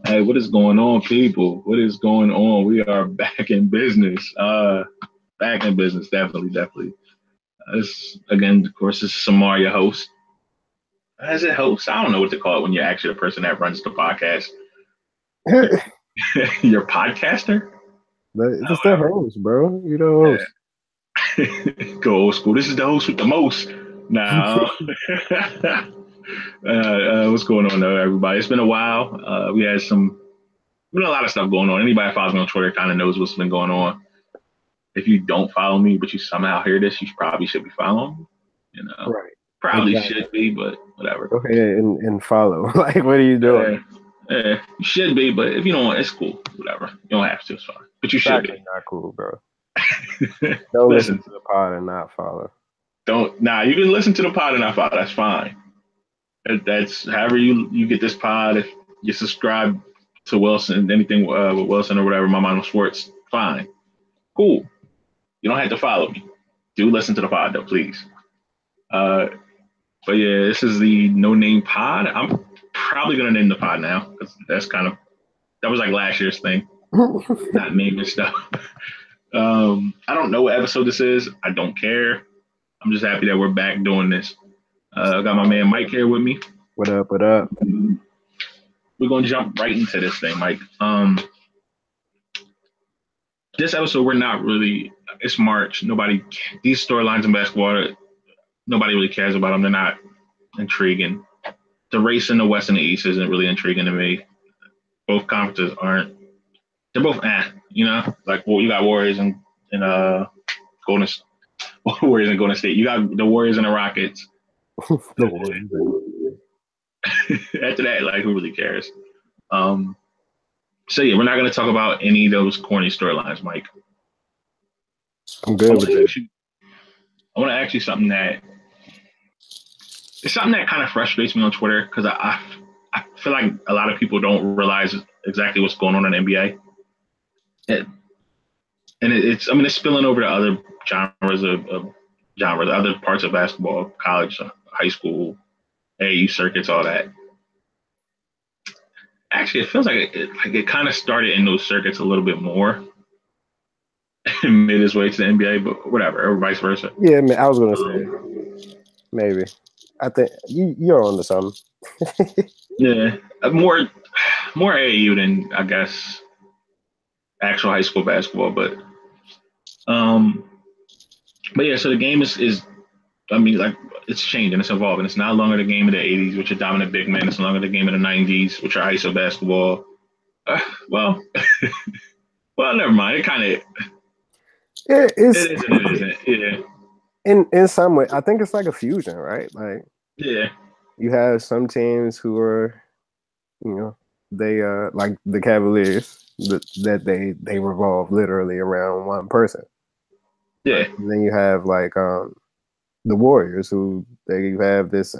Hey, what is going on, people? What is going on? We are back in business. Back in business, definitely. This again, of course, this is Samar, your host. As a host, I don't know what to call it when you're actually the person that runs the podcast. Your podcaster? It's the host, bro. You the host. Go old school. This is the host with the most. Now, what's going on, though, everybody? It's been a while. We had been a lot of stuff going on. Anybody that follows me on Twitter kind of knows what's been going on. If you don't follow me, but you somehow hear this, you probably should be following me. You know, Right. probably should be, but whatever. Go ahead and follow. Like, what are you doing? You should be, but if you don't want, it's cool. Whatever. You don't have to. It's fine. But you should be. Not cool, bro. Don't listen to the pod and not follow. You can listen to the pod and not follow. That's fine. That's however you get this pod. If you subscribe to Wilson, anything with Wilson or whatever, my mind on sports, fine. Cool. You don't have to follow me. Do listen to the pod though, please. But yeah, this is the No Name Pod. I'm probably gonna name the pod now because that was like last year's thing. Not naming stuff. I don't know what episode this is. I don't care. I'm just happy that we're back doing this. I got my man Mike here with me. What up? What up? We're gonna jump right into this thing, Mike. This episode, we're not really. It's March. These storylines in basketball, nobody really cares about them. They're not intriguing. The race in the West and the East isn't really intriguing to me. Both conferences aren't. They're both like you got Warriors and Golden State. You got the Warriors and the Rockets. After that, like, who really cares? So yeah, we're not going to talk about any of those corny storylines, Mike. I'm good with it. I want to ask you something that kind of frustrates me on Twitter because I feel like a lot of people don't realize exactly what's going on in the NBA. It's spilling over to other genres, other parts of basketball, college, high school, AAU circuits, all that. Actually, it feels like it kind of started in those circuits a little bit more and made its way to the NBA, but whatever, or vice versa. Yeah, man, I was going to say maybe. I think you're on to something. Yeah, more AAU than, I guess, actual high school basketball, but yeah. So the game is it's changing, it's evolving. It's no longer the game of the '80s, which are dominant big men. It's no longer the game of the '90s, which are ISO basketball. Well, never mind. It kind of it is. It isn't. Yeah. In some way, I think it's like a fusion, right? Like, yeah, you have some teams who are, they like the Cavaliers that they revolve literally around one person. Yeah. And then you have like the Warriors who they have this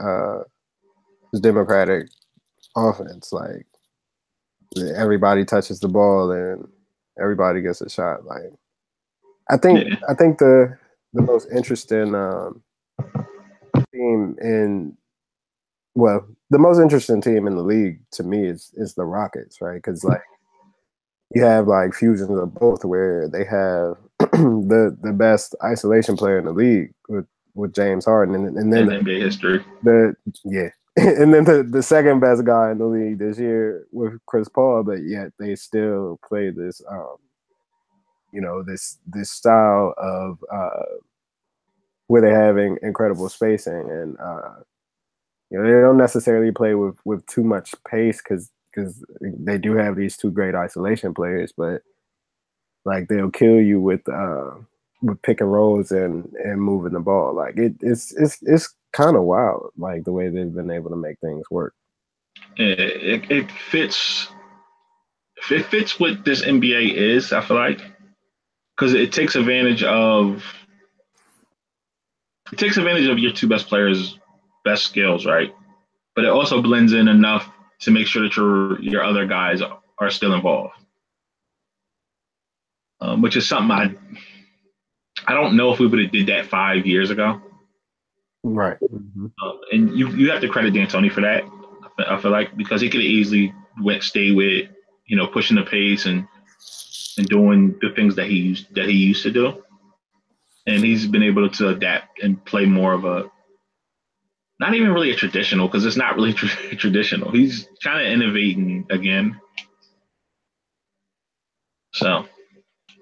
democratic offense. Like, everybody touches the ball and everybody gets a shot. Like, I think the most interesting team the most interesting team in the league to me is the Rockets, right? Because like you have like fusions of both, where they have the best isolation player in the league with James Harden, and then NBA history. And then the second best guy in the league this year with Chris Paul, but yet they still play this this style of where they're having incredible spacing, and they don't necessarily play with too much pace because they do have these two great isolation players, but like they'll kill you with pick and rolls and moving the ball. Like it's kind of wild, like the way they've been able to make things work. It fits. It fits what this NBA is, I feel like, because it takes advantage of your two best players' best skills, right? But it also blends in enough to make sure that your other guys are still involved, which is something I don't know if we would have did that 5 years ago. Right. Mm-hmm. And you have to credit D'Antoni for that, I feel like, because he could have easily stay with, pushing the pace and doing the things that he used to do. And he's been able to adapt and play more of a, not even really a traditional, because it's not really traditional. He's kind of innovating again. So,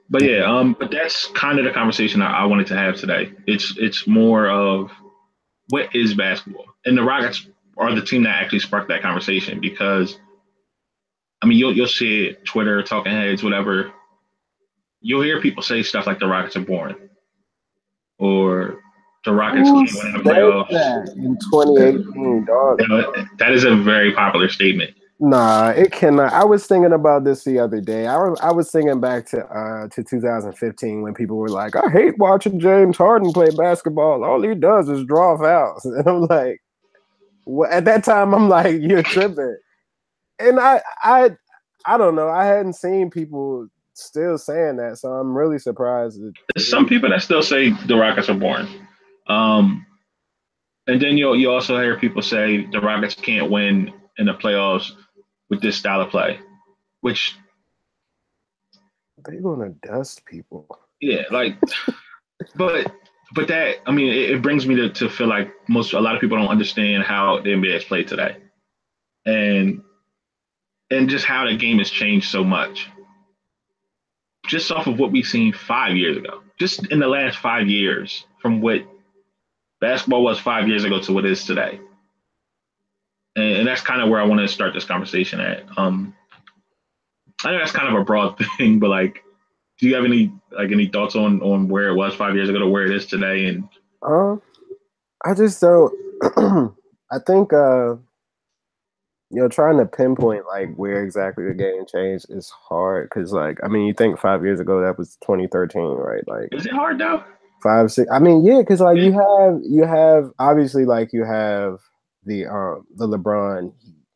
but yeah, but that's kind of the conversation I wanted to have today. It's more of what is basketball, and the Rockets are the team that actually sparked that conversation, because I mean you'll see it, Twitter, talking heads, whatever. You'll hear people say stuff like the Rockets are boring, or the Rockets Who can't win in the said playoffs. that in 2018, dog? That is a very popular statement. Nah, it cannot. I was thinking about this the other day. I was thinking back to 2015 when people were like, "I hate watching James Harden play basketball. All he does is draw fouls." And I'm like, well, at that time, I'm like, "You're tripping." And I don't know. I hadn't seen people still saying that, so I'm really surprised. There's some people that still say the Rockets are boring. And then you also hear people say the Rockets can't win in the playoffs with this style of play, which they're gonna dust people. Yeah, like, but that, I mean, it brings me to feel like a lot of people don't understand how the NBA is played today, and just how the game has changed so much, just off of what we've seen 5 years ago, just in the last 5 years, from what basketball was 5 years ago to what it is today. And that's kind of where I want to start this conversation at. I know that's kind of a broad thing, but like, do you have any thoughts on where it was 5 years ago to where it is today? And I just don't. I think trying to pinpoint like where exactly the game changed is hard, because like, I mean, you think 5 years ago, that was 2013, right? Like, is it hard though? 5, 6. I mean, yeah, because like you have obviously, like, you have the LeBron,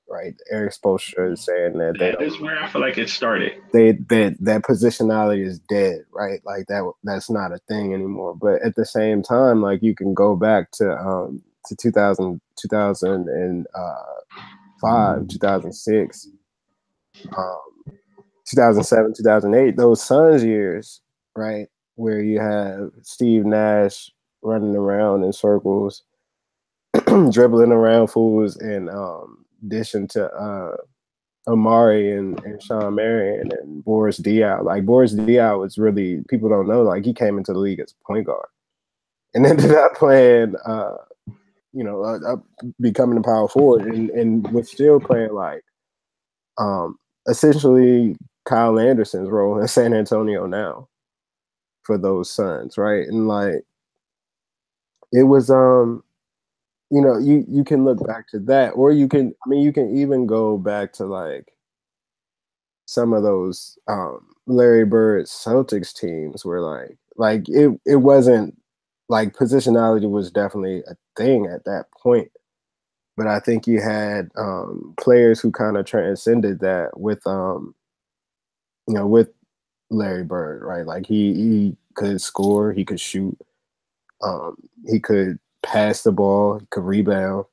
right? Eric Spoelstra is saying that that is where I feel like it started. That positionality is dead, right? Like that's not a thing anymore. But at the same time, like, you can go back to 2000, 2005, 2006, 2007, 2008, those Suns years, right? Where you have Steve Nash running around in circles, dribbling around fools, and dishing to Amari and Sean Marion and Boris Diaw. Like, Boris Diaw was really, people don't know, like, he came into the league as a point guard and ended up playing, becoming a power forward, and was still playing like essentially Kyle Anderson's role in San Antonio now for those Suns, right? And like, it was you can look back to that, or you can even go back to like some of those Larry Bird Celtics teams where like it wasn't, like, positionality was definitely a thing at that point, but I think you had players who kind of transcended that with with Larry Bird, right? Like, he could score, he could shoot, he could pass the ball, he could rebound.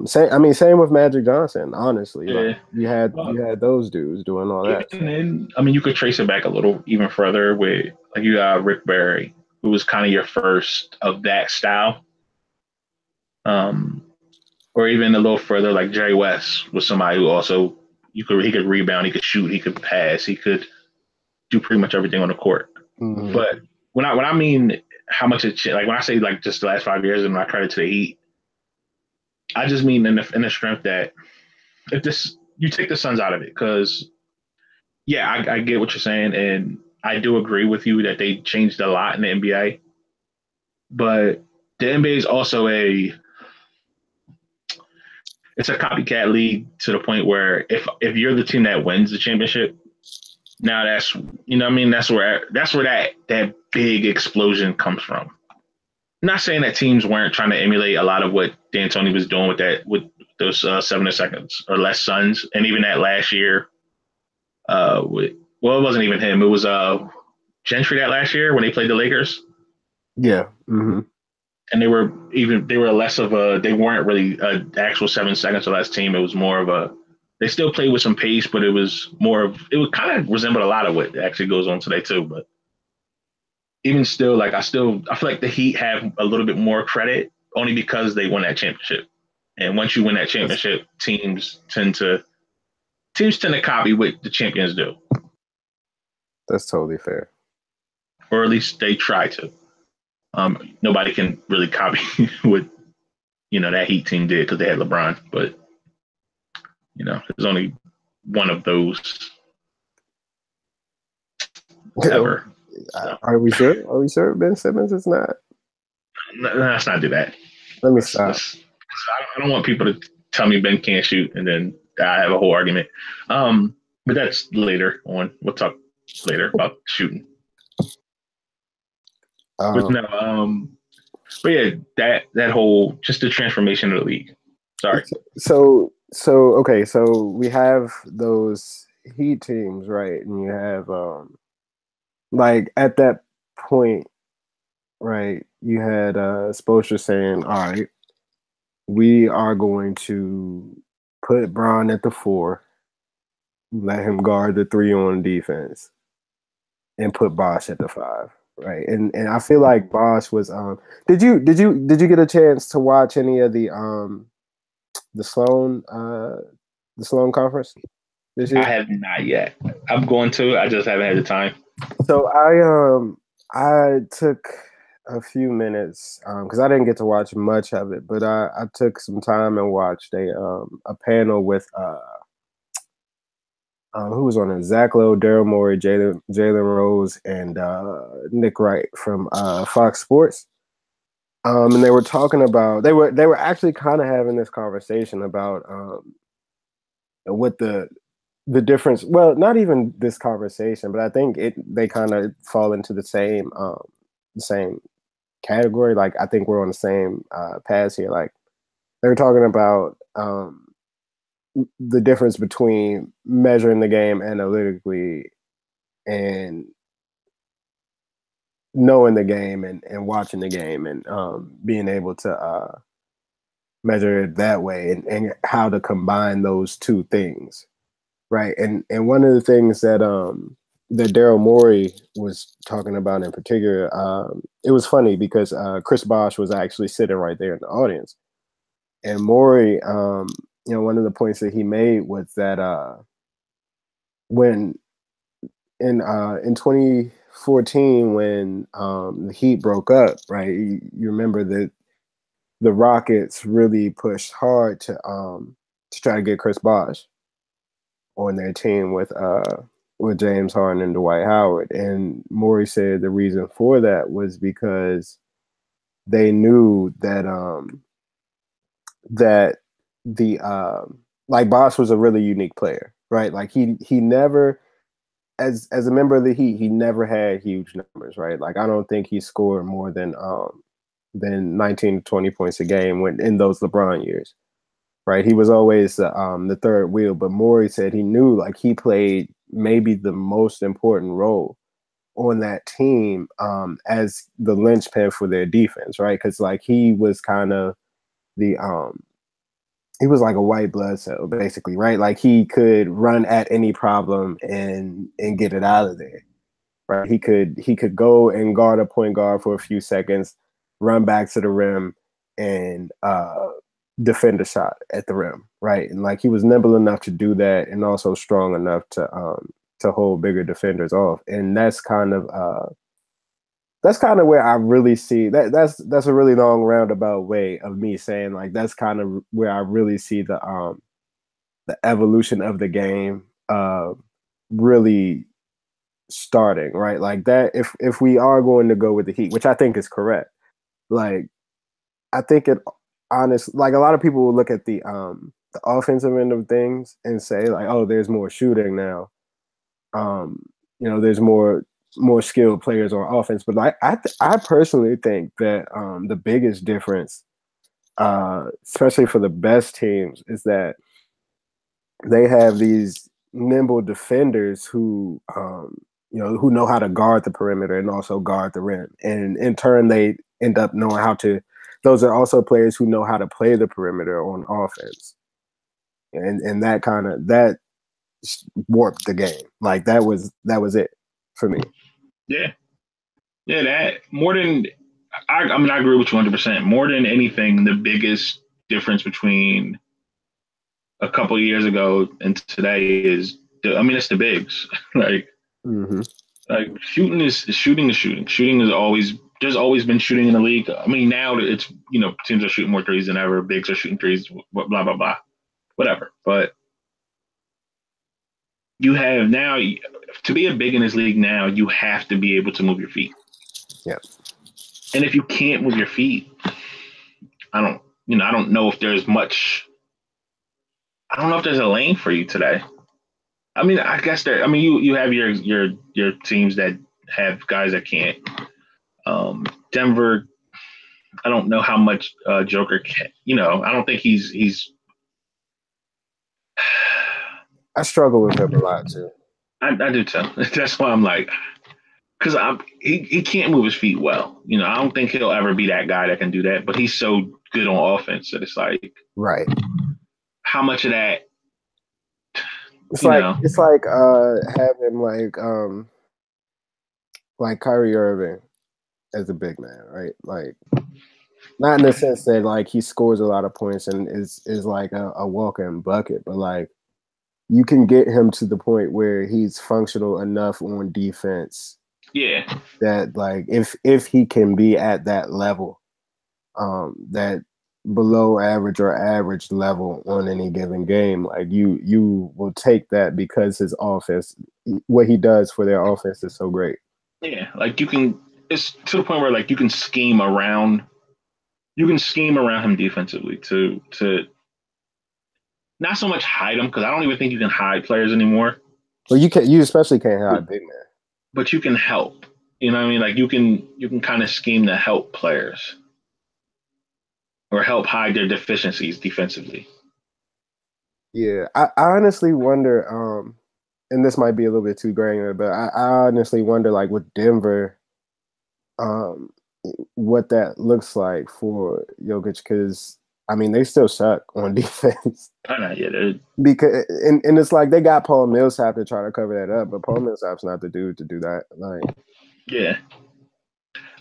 Same with Magic Johnson, honestly. Yeah. Like, you had those dudes doing all that. And then, I mean, you could trace it back a little even further with, like, you got Rick Barry, who was kind of your first of that style. Or even a little further, like Jerry West was somebody who also he could rebound, he could shoot, he could pass, he could do pretty much everything on the court. Mm-hmm. But when I mean how much it, like, when I say like just the last 5 years and I credit to the Heat, I just mean in the strength that if this, you take the Suns out of it, because yeah, I get what you're saying, and I do agree with you that they changed a lot in the NBA, but the NBA is also it's a copycat league to the point where if you're the team that wins the championship, now that's, that's where that big explosion comes from. I'm not saying that teams weren't trying to emulate a lot of what D'Antoni was doing with those 7 seconds or less Suns, and even that last year. It wasn't even him. It was Gentry that last year when they played the Lakers. Yeah. Mm-hmm. And they were less of they weren't really an actual 7 seconds or less team. It was more of They still played with some pace, but it was more of it would kind of resemble a lot of what actually goes on today too. But even still, like I feel like the Heat have a little bit more credit only because they won that championship. And once you win that championship, teams tend to copy what the champions do. That's totally fair. Or at least they try to. Nobody can really copy what that Heat team did because they had LeBron, but there's only one of those ever. So. Are we sure? Are we sure Ben Simmons is not? Let's not do that. Let me stop. I don't want people to tell me Ben can't shoot and then I have a whole argument. But that's later on. We'll talk later about shooting. But yeah, that whole just the transformation of the league. Sorry. So okay, so we have those Heat teams, right? And you have like at that point, right, you had Spoelstra saying, all right, we are going to put Bron at the 4, let him guard the 3 on defense, and put Bosh at the 5. Right. And I feel like Bosh was did you get a chance to watch any of the Sloan conference this year? I have not yet. I'm going to. I just haven't had the time. So I took a few minutes because I didn't get to watch much of it, but I took some time and watched a panel with who was on it? Zach Lowe, Daryl Morey, Jalen Rose, and Nick Wright from Fox Sports. And they were talking about they were actually kind of having this conversation about what the difference. Well, not even this conversation, but I think they kind of fall into the same category. Like I think we're on the same path here. Like they were talking about the difference between measuring the game analytically and knowing the game and watching the game and being able to measure it that way and how to combine those two things, right? And one of the things that that Daryl Morey was talking about in particular, it was funny because Chris Bosh was actually sitting right there in the audience, and Morey, one of the points that he made was that when in 2014 when the Heat broke up, right? You remember that the Rockets really pushed hard to try to get Chris Bosh on their team with James Harden and Dwight Howard. And Morey said the reason for that was because they knew that that the like Bosh was a really unique player, right? Like he never, as a member of the Heat, he never had huge numbers, right? Like I don't think he scored more than 19 to 20 points a game when in those LeBron years, right? He was always the third wheel. But Morey said he knew like he played maybe the most important role on that team as the linchpin for their defense, right? Because like he was kind of the he was like a white blood cell, basically, right? Like he could run at any problem and get it out of there, right? He could go and guard a point guard for a few seconds, run back to the rim, and defend a shot at the rim, right? And like he was nimble enough to do that, and also strong enough to hold bigger defenders off. And that's kind of where I really see that. That's a really long roundabout way of me saying like that's kind of where I really see the evolution of the game really starting, right? Like that if we are going to go with the Heat, which I think is correct, like I think it honestly, like a lot of people will look at the offensive end of things and say like, oh, there's more shooting now. There's more skilled players on offense, but I personally think that the biggest difference, especially for the best teams, is that they have these nimble defenders who who know how to guard the perimeter and also guard the rim, and in turn they end up knowing how to. Those are also players who know how to play the perimeter on offense, and that warped the game. Like that was it for me. Yeah, yeah. That more than I mean, I agree with you 100%. More than anything, the biggest difference between a couple of years ago and today is, it's the bigs. like, Mm-hmm. like shooting is shooting is shooting. Shooting is always there's always been shooting in the league. I mean, now it's teams are shooting more threes than ever. Bigs are shooting threes. Blah blah blah. Whatever. But you have now to be a big in this league now, you have to be able to move your feet. Yeah. And if you can't move your feet, I don't know if there's much. I don't know if there's a lane for you today. I mean, I guess there. I mean, you have your teams that have guys that can't. Denver, I don't know how much Joker can. I don't think he's. I struggle with him a lot too. I do too. That's why I'm like, because he can't move his feet well. I don't think he'll ever be that guy that can do that. But he's so good on offense that it's like, right. How much of that? It's like having like Kyrie Irving as a big man, right? Like not in the sense that like he scores a lot of points and is like a walk-in bucket, but like you can get him to the point where he's functional enough on defense. Yeah. That like if he can be at that level, that below average or average level on any given game, like you will take that because his offense, what he does for their offense is so great. Yeah, like it's to the point where like you can scheme around him defensively to not so much hide him, because I don't even think you can hide players anymore. Well, you especially can't hide big man. But you can help. You know what I mean? Like you can kind of scheme to help players or help hide their deficiencies defensively. Yeah, I honestly wonder, and this might be a little bit too granular, but I honestly wonder, like with Denver, what that looks like for Jokic, because I mean they still suck on defense. I know, yeah. Because and it's like they got Paul Millsap to try to cover that up, but Paul Millsap's not the dude to do that. Like, yeah,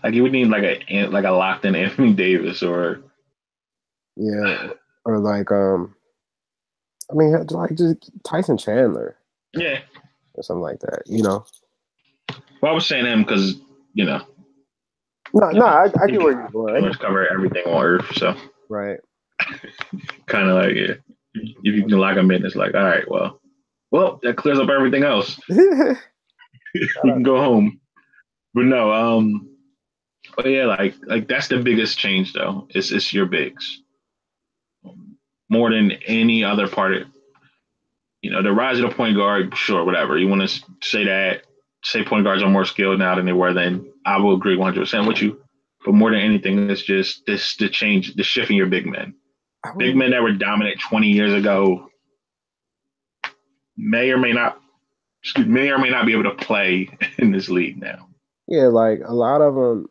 like you would need like a locked in Anthony Davis or like I mean like just Tyson Chandler, or something like that. Well, I was saying him because No, I get where you're going. Let's cover everything on Earth, so right. Kind of like if you can lock him in, it's like, all right, well, that clears up everything else. We can go home. But no, but yeah, like that's the biggest change though. It's your bigs more than any other part of the rise of the point guard. Sure, whatever you want to say point guards are more skilled now than they were then. I will agree 100% with you. But more than anything, it's just the shift in your big men. Big men that were dominant 20 years ago may or may not be able to play in this league now. Yeah, like a lot of them,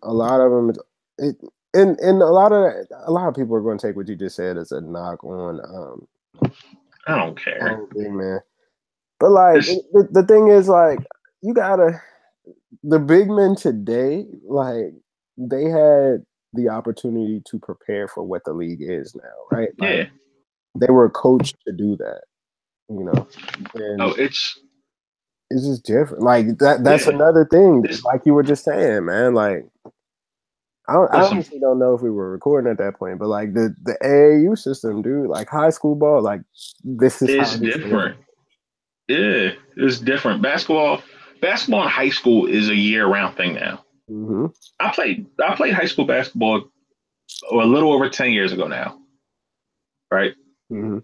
and a lot of people are going to take what you just said as a knock on. I don't care, big man. But like the thing is, like you gotta the big men today, like they had the opportunity to prepare for what the league is now, right? Like, yeah, they were coached to do that, And it's just different. Like that's another thing. Like you were just saying, man. Like I honestly don't know if we were recording at that point, but like the AAU system, dude, like high school ball, like this is it's different. Yeah, it's different. Basketball in high school is a year-round thing now. Mm-hmm. I played high school basketball a little over 10 years ago now. Right? Mm-hmm.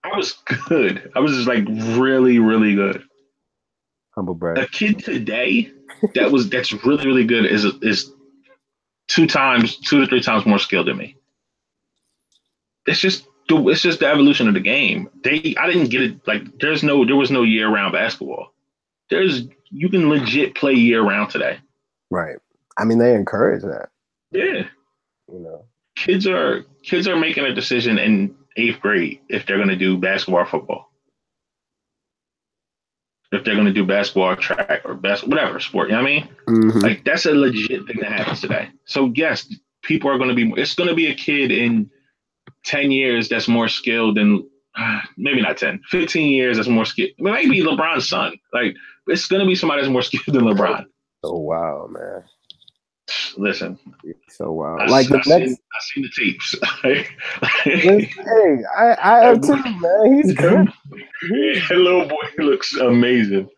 I was good. I was just like really, really good. Humble brag. A kid today that's really, really good is 2 to 3 times more skilled than me. It's just the evolution of the game. I didn't get it. Like there was no year-round basketball. You can legit play year-round today. Right. I mean, they encourage that. Yeah. Kids are making a decision, and 8th grade if they're going to do basketball or football. If they're going to do basketball or track or whatever sport, you know what I mean? Mm-hmm. Like, that's a legit thing that happens today. So, yes, people are going to be, it's going to be a kid in 10 years that's more skilled than, maybe not 10, 15 years that's more skilled. Maybe LeBron's son. Like, it's going to be somebody that's more skilled than LeBron. So wow, man. Listen. So wow. I've seen the tapes. Hey, I have too, man. He's good. That little boy looks amazing.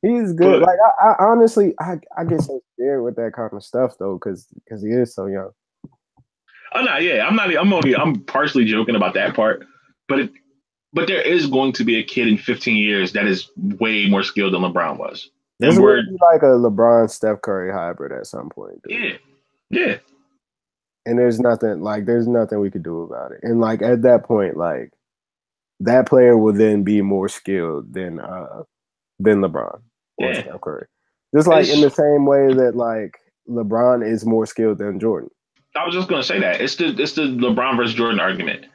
He's good. But, like I honestly, I get so scared with that kind of stuff though, because he is so young. Oh no, yeah, I'm partially joking about that part, but there is going to be a kid in 15 years that is way more skilled than LeBron was. There's going to be like a LeBron Steph Curry hybrid at some point. Dude. Yeah. And there's nothing we could do about it. And like at that point, like that player will then be more skilled than LeBron or Steph Curry. Just like in the same way that like LeBron is more skilled than Jordan. I was just gonna say that it's the LeBron versus Jordan argument.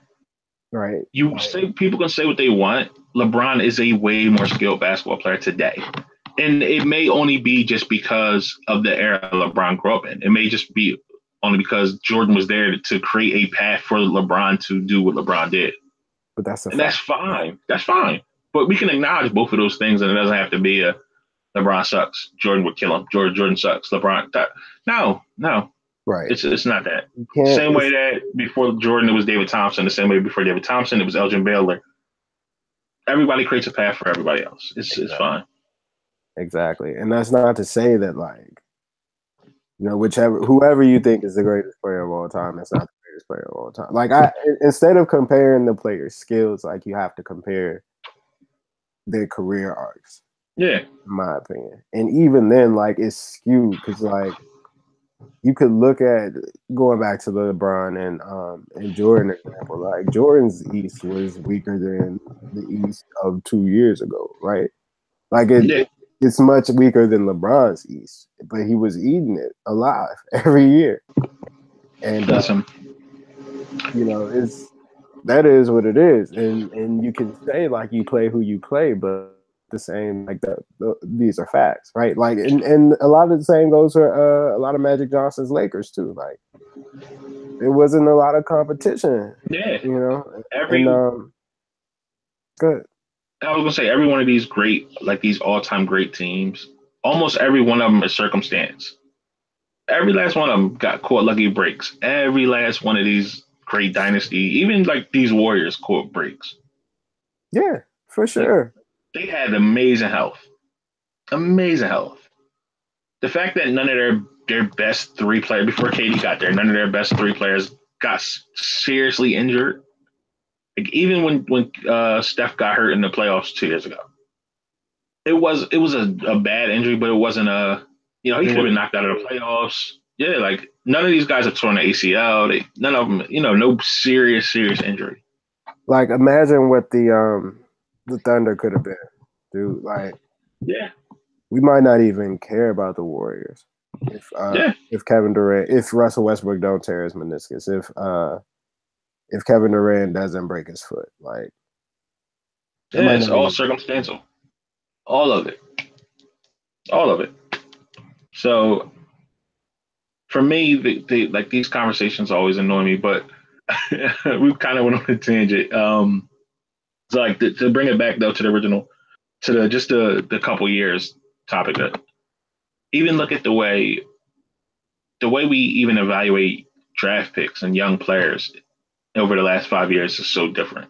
Right. People can say what they want. LeBron is a way more skilled basketball player today. And it may only be just because of the era LeBron grew up in. It may just be only because Jordan was there to create a path for LeBron to do what LeBron did. But that's fine. That's fine. But we can acknowledge both of those things, and it doesn't have to be a LeBron sucks, Jordan would kill him. Jordan sucks, LeBron. No. Right. It's not that. Same way that before Jordan it was David Thompson. The same way before David Thompson it was Elgin Baylor. Everybody creates a path for everybody else. It's fine. Exactly. And that's not to say that, like, you know, whoever you think is the greatest player of all time, it's not the greatest player of all time. Like, instead of comparing the players' skills, like, you have to compare their career arcs. Yeah. In my opinion. And even then, like, it's skewed because, like, you could look at going back to the LeBron and Jordan example. Like, Jordan's East was weaker than the East of 2 years ago, right? Like, it's much weaker than LeBron's East, but he was eating it alive every year. And you know, that is what it is. And you can say like you play who you play, but the same like these are facts, right? Like and a lot of the same goes for a lot of Magic Johnson's Lakers too. Like there wasn't a lot of competition. Yeah, you know. Good. I was gonna say every one of these great, like these all-time great teams, almost every one of them is circumstance. Every last one of them got caught lucky breaks. Every last one of these great dynasty, even like these Warriors, caught breaks. Yeah, for sure. They had amazing health. Amazing health. The fact that none of their best three players, before KD got there, none of their best three players got seriously injured. Like even when Steph got hurt in the playoffs 2 years ago, it was a bad injury, but it wasn't he could have been knocked out of the playoffs. Yeah, like none of these guys are torn the ACL. None of them, no serious injury. Like imagine what the Thunder could have been, dude. Like, yeah, we might not even care about the Warriors if Kevin Durant, if Russell Westbrook don't tear his meniscus, if Kevin Durant doesn't break his foot, like, it's all circumstantial, all of it. So, for me, the like these conversations always annoy me, but we kind of went on a tangent. So like to bring it back though to the original, to the couple years topic. Even look at the way we even evaluate draft picks and young players over the last 5 years is so different.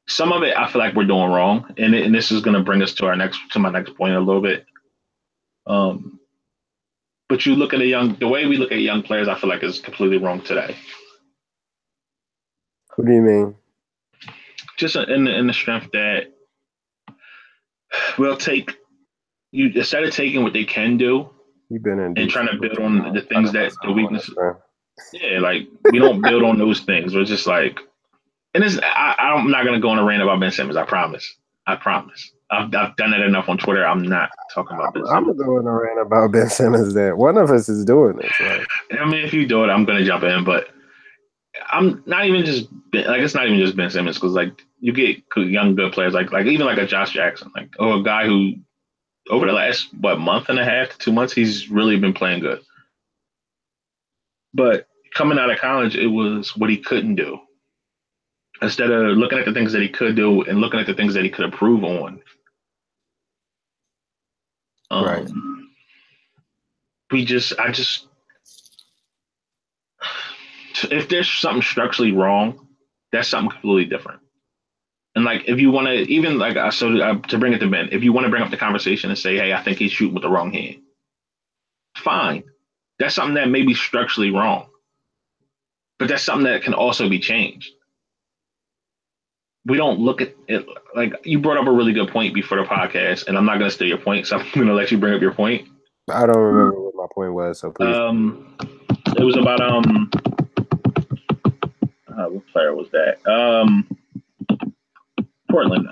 Some of it I feel like we're doing wrong, and this is going to bring us to my next point a little bit. But you look at the way we look at young players, I feel like is completely wrong today. What do you mean? Just in the strength that we'll take you instead of taking what they can do and trying to build on the things that the weaknesses. Yeah, like we don't build on those things. We're just like, and I'm not gonna go on a rant about Ben Simmons. I promise. I've done it enough on Twitter. I'm not talking about Ben Simmons. I'm going to rant about Ben Simmons. That one of us is doing this. Right? I mean, if you do it, I'm gonna jump in. But I'm not even just like it's not even just Ben Simmons because like you get young good players like even like a Josh Jackson like or a guy who over the last month and a half to 2 months he's really been playing good. But coming out of college, it was what he couldn't do. Instead of looking at the things that he could do and looking at the things that he could improve on, Right. I just, if there's something structurally wrong, that's something completely different. And like, if you want to, even like, to bring it to Ben, if you want to bring up the conversation and say, hey, I think he's shooting with the wrong hand, fine. That's something that may be structurally wrong, but that's something that can also be changed. We don't look at it like you brought up a really good point before the podcast, and I'm not going to steal your point, so I'm going to let you bring up your point. I don't remember what my point was, so please. It was about what player was that? Portland.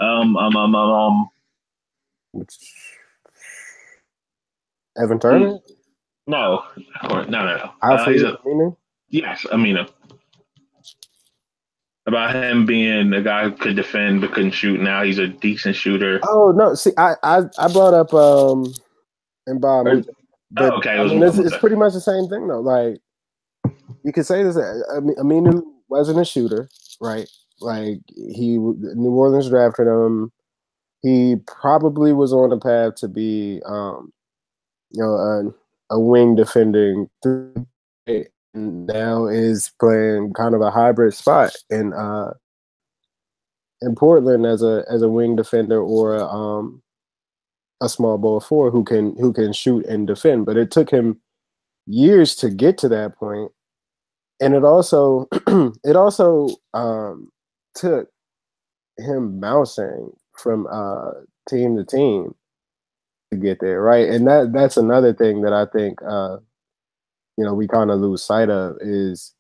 Evan Turner? No. Alfred Aminu? Yes, Aminu. About him being a guy who could defend but couldn't shoot. Now he's a decent shooter. Oh no! See, I brought up Mbah, but okay, I mean, it's pretty much the same thing though. Like you could say this: Aminu wasn't a shooter, right? Like New Orleans drafted him. He probably was on the path to be, a wing defending three. Now is playing kind of a hybrid spot in Portland as a wing defender or a small ball four who can shoot and defend. But it took him years to get to that point, and it also took him bouncing from team to team to get there, right? And that's another thing that I think we kind of lose sight of is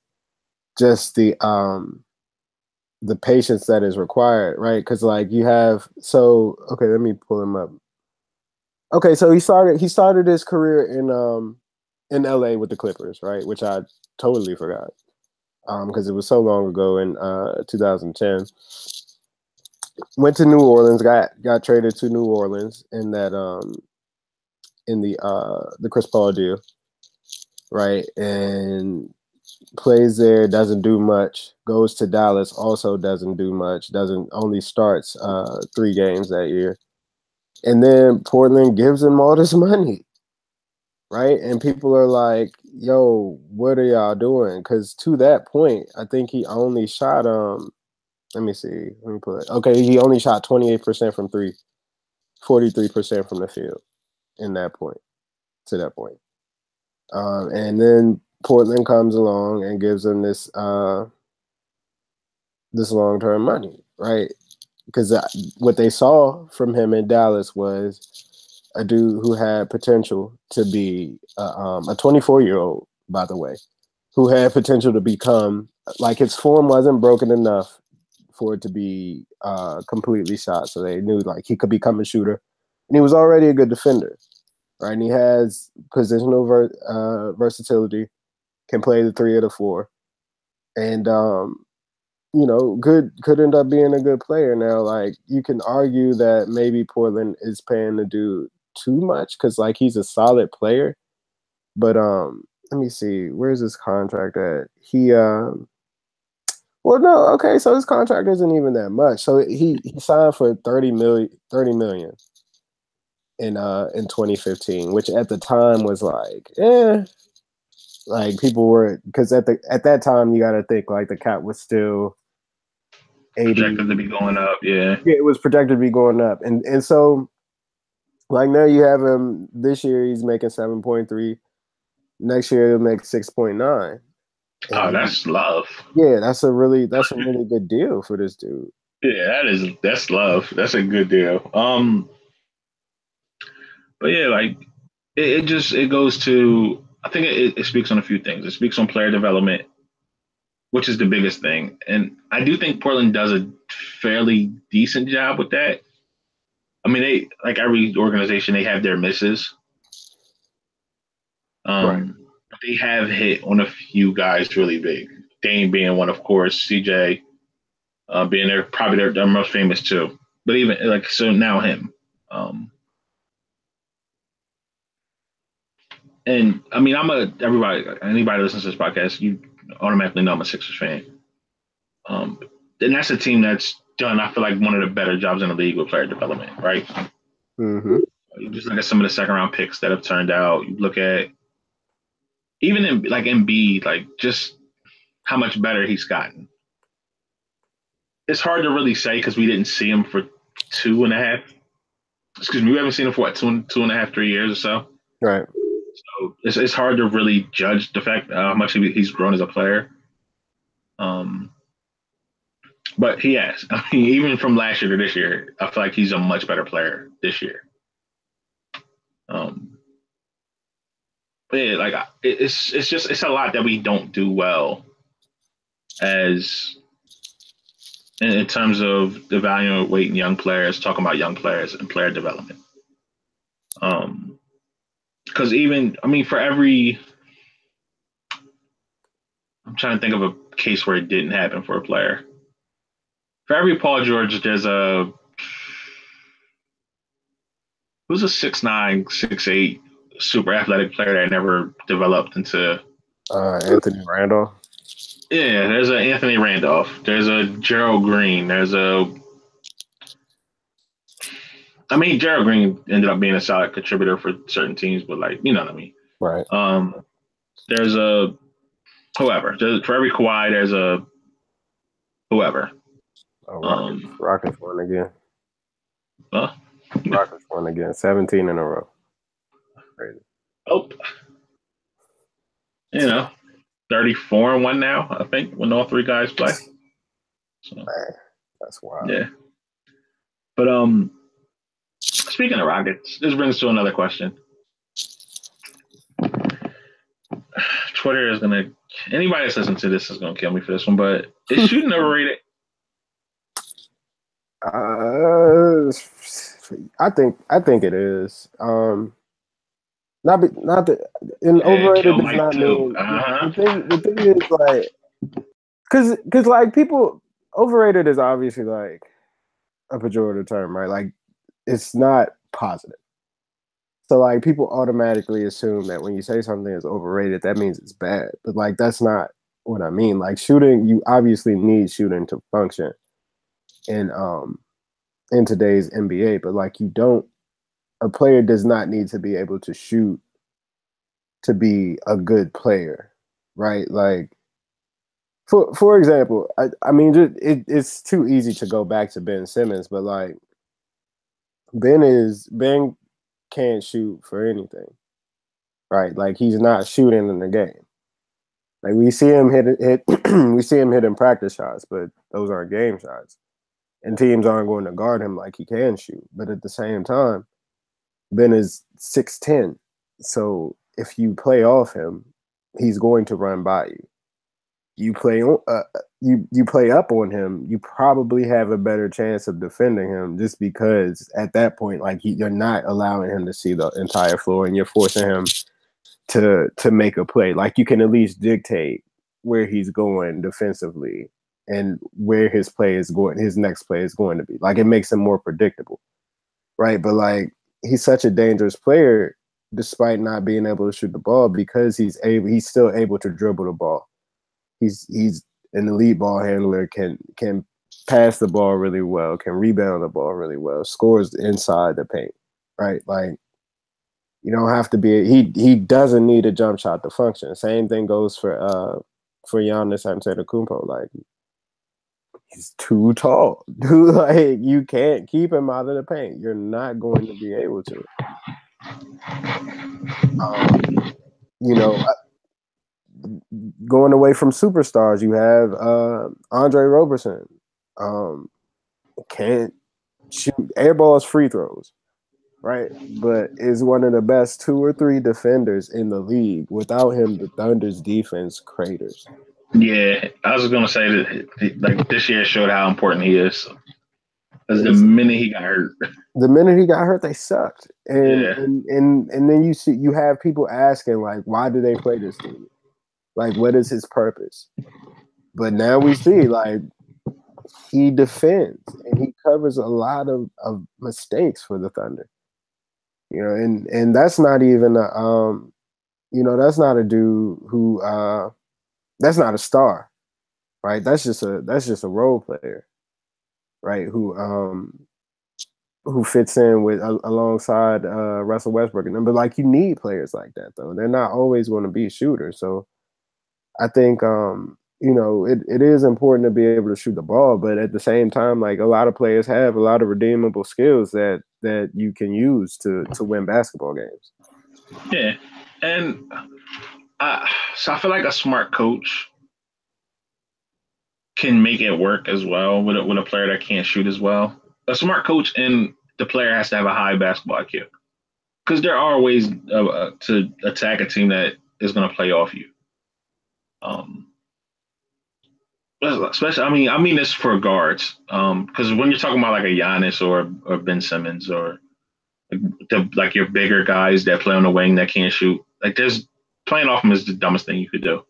just the patience that is required, right? Because like you have okay, let me pull him up. Okay, so he started his career in LA with the Clippers, right? Which I totally forgot because it was so long ago in 2010. Went to New Orleans, got traded to New Orleans in that in the Chris Paul deal, right? And plays there, doesn't do much. Goes to Dallas, also doesn't do much. Only starts 3 games that year. And then Portland gives him all this money, right? And people are like, yo, what are y'all doing? Because to that point, I think he only shot, let me see, let me pull it. Okay, he only shot 28% from 3, 43% from the field to that point. And then Portland comes along and gives him this long-term money, right? Because what they saw from him in Dallas was a dude who had potential to be a 24-year-old, by the way, who had potential to become, like his form wasn't broken enough for it to be completely shot. So they knew like he could become a shooter, and he was already a good defender, right? And he has positional versatility, can play the 3 or the 4, and could end up being a good player. Now, like you can argue that maybe Portland is paying the dude too much because like he's a solid player, but let me see, where's his contract at? Well, no, okay, so his contract isn't even that much. So he signed for 30 million in 2015, which at the time was like, like people were, because at that time you got to think like the cap was still 80, projected to be going up. Yeah, it was projected to be going up, and so like now you have him this year he's making 7.3. Next year he'll make 6.9. Oh, that's love. Yeah, that's a really good deal for this dude. Yeah, that's love. That's a good deal. But yeah, like it goes to, I think it speaks on a few things. It speaks on player development, which is the biggest thing. And I do think Portland does a fairly decent job with that. I mean, they, like every organization, they have their misses. Right. They have hit on a few guys really big. Dame being one, of course, CJ being their most famous too. But even like so now him. And I mean, anybody that listens to this podcast, you automatically know I'm a Sixers fan. And that's a team that's done, I feel like, one of the better jobs in the league with player development, right? Mm-hmm. You just look at some of the second round picks that have turned out. You look at even in like Embiid, like just how much better he's gotten. It's hard to really say because we didn't see him for 2.5. Excuse me, we haven't seen him for what, 2.5, 3 years or so. Right. So it's hard to really judge the fact how much he's grown as a player. But he has. I mean, even from last year to this year, I feel like he's a much better player this year. But yeah, like it's a lot that we don't do well as in terms of evaluating young players, talking about young players and player development. Because even, I mean, I'm trying to think of a case where it didn't happen for a player. For every Paul George, there's who's a 6'9", 6'8", super athletic player that never developed into Anthony Randolph. Yeah, there's a Anthony Randolph. There's a Gerald Green. I mean, Gerald Green ended up being a solid contributor for certain teams, but like, you know what I mean. Right. There's a whoever. For every Kawhi, there's a whoever. Rockets won again. Huh? Rockets won again. 17 in a row. Crazy. Oh. 34-1 now, I think, when all three guys play. So, man, that's wild. Yeah. But speaking of Rockets, this brings us to another question. Twitter is anybody that's listening to this is gonna kill me for this one, but is shooting overrated? I think it is. Not that overrated does not mean. The thing is like, because like people, overrated is obviously like a pejorative term, right? Like it's not positive. So like people automatically assume that when you say something is overrated, that means it's bad. But like that's not what I mean. Like shooting, you obviously need shooting to function in today's NBA, but like a player does not need to be able to shoot to be a good player, right? Like, for example, I mean, it's too easy to go back to Ben Simmons, but like, Ben can't shoot for anything, right? Like, he's not shooting in the game. Like we see him we see him hitting practice shots, but those aren't game shots, and teams aren't going to guard him like he can shoot. But at the same time, Ben is 6'10", so if you play off him, he's going to run by you. You play you play up on him, you probably have a better chance of defending him just because at that point, like you're not allowing him to see the entire floor and you're forcing him to make a play. Like you can at least dictate where he's going defensively and where his next play is going to be. Like it makes him more predictable, right? But like he's such a dangerous player despite not being able to shoot the ball because he's still able to dribble the ball. He's an elite ball handler, can pass the ball really well, can rebound the ball really well, scores inside the paint, right? Like you don't have to be he doesn't need a jump shot to function. Same thing goes for Giannis Antetokounmpo. Like he's too tall. Dude, like you can't keep him out of the paint. You're not going to be able to. Going away from superstars, you have Andre Roberson. Can't shoot air balls, free throws, right? But is one of the best 2 or 3 defenders in the league. Without him, the Thunder's defense craters. Yeah, I was going to say that like this year showed how important he is. Because the minute he got hurt, they sucked. And then you have people asking like, why do they play this team? Like, what is his purpose? But now we see like he defends and he covers a lot of mistakes for the Thunder. And that's not even that's not a dude who that's not a star, right? That's just a role player, right? Who fits in with alongside Russell Westbrook and them. But like you need players like that though. They're not always going to be shooters. So I think it is important to be able to shoot the ball, but at the same time, like a lot of players have a lot of redeemable skills that you can use to win basketball games. Yeah, and so I feel like a smart coach can make it work as well with a player that can't shoot as well. A smart coach and the player has to have a high basketball IQ because there are ways to attack a team that is going to play off you. Especially, I mean this for guards, because when you're talking about like a Giannis or Ben Simmons or like your bigger guys that play on the wing that can't shoot, like there's playing off them is the dumbest thing you could do.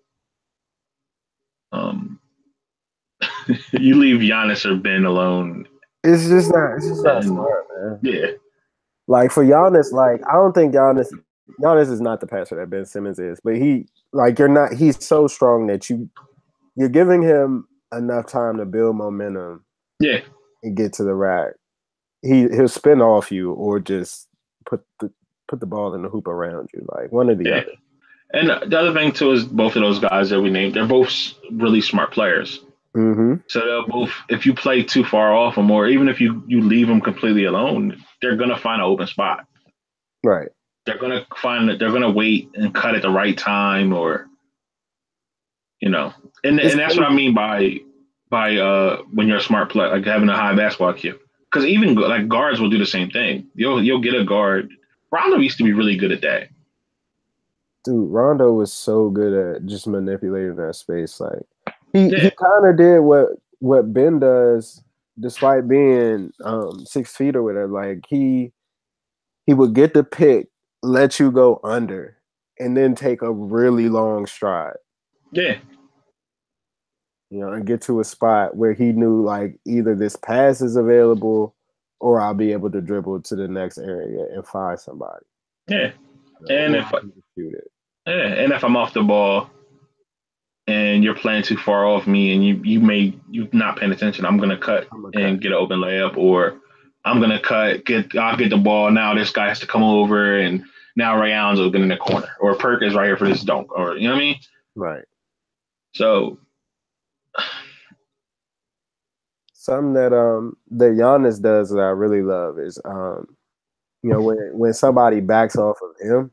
You leave Giannis or Ben alone. It's just not smart, man. Yeah. Like for Giannis, like I don't think Giannis is not the passer that Ben Simmons is, but he's so strong that you're giving him enough time to build momentum. Yeah. And get to the rack. He'll spin off you or just put the ball in the hoop around you, like one or the other. And the other thing too is both of those guys that we named, they're both really smart players. Mm-hmm. So they'll both, if you play too far off them, or even if you leave them completely alone, they're gonna find an open spot. Right. They're gonna wait and cut at the right time, or and that's what I mean by when you're a smart player, like having a high basketball IQ. Because even like guards will do the same thing. You'll get a guard. Rondo used to be really good at that. Dude, Rondo was so good at just manipulating that space. Like he kind of did what Ben does, despite being 6 feet or whatever. Like he would get the pick, let you go under, and then take a really long stride. Yeah. And get to a spot where he knew like either this pass is available or I'll be able to dribble to the next area and find somebody. Yeah. And if I'm off the ball and you're playing too far off me and you're not paying attention, I'm gonna cut and get an open layup, or I'm gonna I'll get the ball. Now this guy has to come over, and now Ray Allen's open in the corner, or Perk is right here for this dunk, or you know what I mean? Right. So something that Giannis does that I really love is when somebody backs off of him,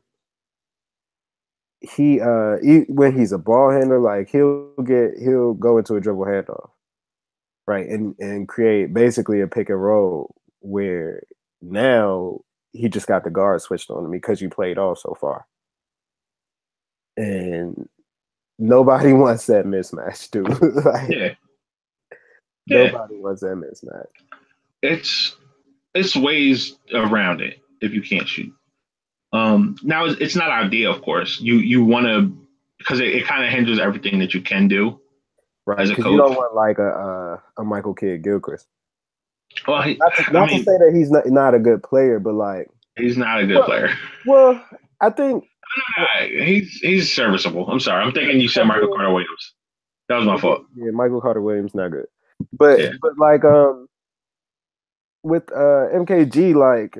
he when he's a ball handler, like he'll go into a dribble handoff, right, and create basically a pick and roll where now he just got the guard switched on him because you played off so far, and nobody wants that mismatch, dude. Yeah. Nobody wants that mismatch. It's ways around it if you can't shoot. Now it's not ideal, of course. You want to, because it kind of hinders everything that you can do, right? Because you don't want like a Michael Kidd-Gilchrist. Well, not to say that he's not a good player, but like he's not a good player. Well, I think he's serviceable. I'm sorry, I'm thinking you said Michael Carter Williams. That was my fault. Yeah, Michael Carter Williams not good, but like with MKG, like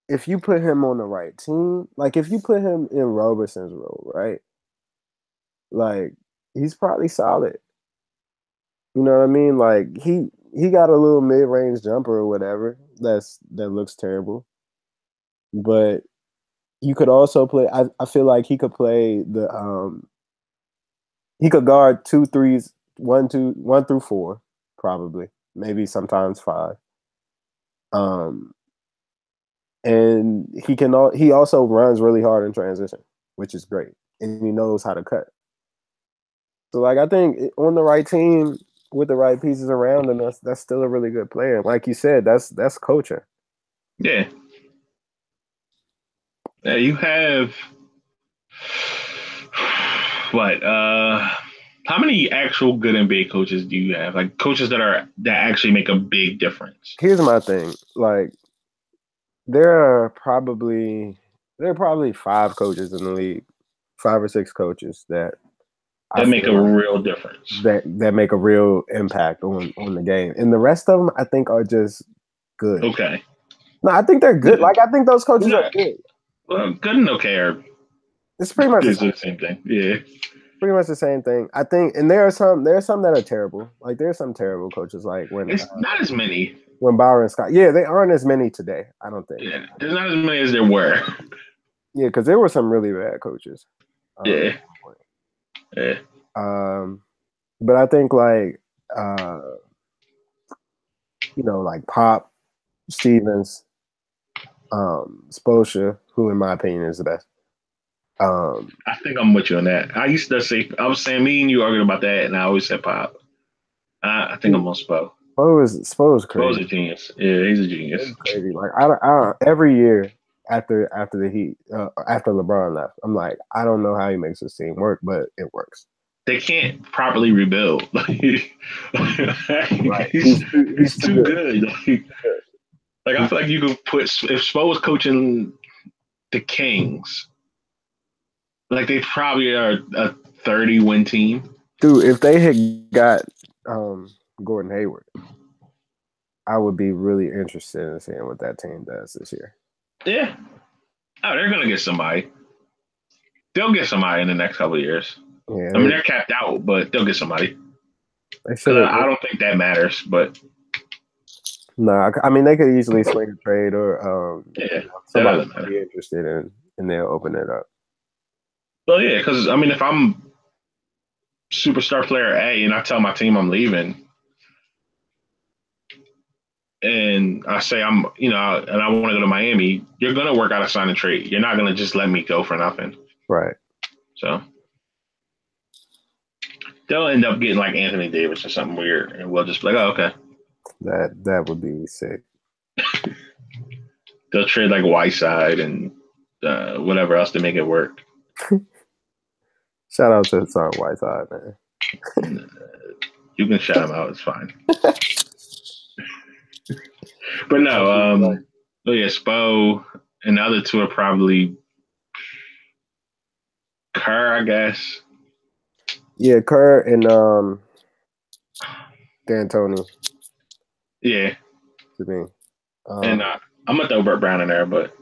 if you put him on the right team, like if you put him in Roberson's role, right, like he's probably solid. You know what I mean? Like he got a little mid-range jumper or whatever that looks terrible, but you could also play. I feel like he could play he could guard 2 3s, 1 through 4, probably, maybe sometimes 5. And he also runs really hard in transition, which is great, and he knows how to cut. So like I think on the right team with the right pieces around him, that's still a really good player. Like you said, that's coaching. Yeah. You have what? How many actual good NBA coaches do you have? Like coaches that actually make a big difference. Here's my thing. Like there are probably 5 coaches in the league, 5 or 6 coaches that I That make feel a like real difference. that make a real impact on the game. And the rest of them I think are just good. Okay. No, I think they're good. Like I think those coaches are Not, good. well, good and okay are It's pretty much the same thing. Yeah. pretty much the same thing. I think, and there are some that are terrible. Like there are some terrible coaches, like It's not as many. when Byron Scott. Yeah, they aren't as many today. I don't think. Yeah. There's not as many as there were. Yeah, because there were some really bad coaches. Yeah. Yeah. But I think like like Pop, Stevens, Spoelstra, who in my opinion is the best. I think I'm with you on that. I used to say I was saying me and you arguing about that, and I always said Pop. I think I'm on Spo. Spo is crazy. Spo's a genius. Yeah, he's a genius. It's crazy. Like I every year after the Heat after LeBron left, I'm like, I don't know how he makes this team work, but it works. They can't properly rebuild. Right. He's too good. Like I feel like you could put if Spo was coaching the Kings, like they probably are a 30-win team. Dude, if they had got Gordon Hayward, I would be really interested in seeing what that team does this year. Yeah. Oh, they're gonna get somebody. They'll get somebody in the next couple of years. Yeah, I mean, they're capped out, but they'll get somebody. I don't think that matters, but no, I mean they could easily swing a trade or somebody might be interested in, and they'll open it up. Well, yeah, because I mean, if I'm superstar player A and I tell my team I'm leaving, and I say and I want to go to Miami, you're gonna work out a sign and trade. You're not gonna just let me go for nothing, right? So they'll end up getting like Anthony Davis or something weird, and we'll just be like, oh, okay. That would be sick. They'll trade like Whiteside and whatever else to make it work. Shout out to Hassan Whiteside, man. You can shout him out. It's fine. But no, yeah, Spo and the other two are probably Kerr, I guess. Yeah, Kerr and D'Antoni. Yeah. To me. And I'm gonna throw Brett Brown in there, but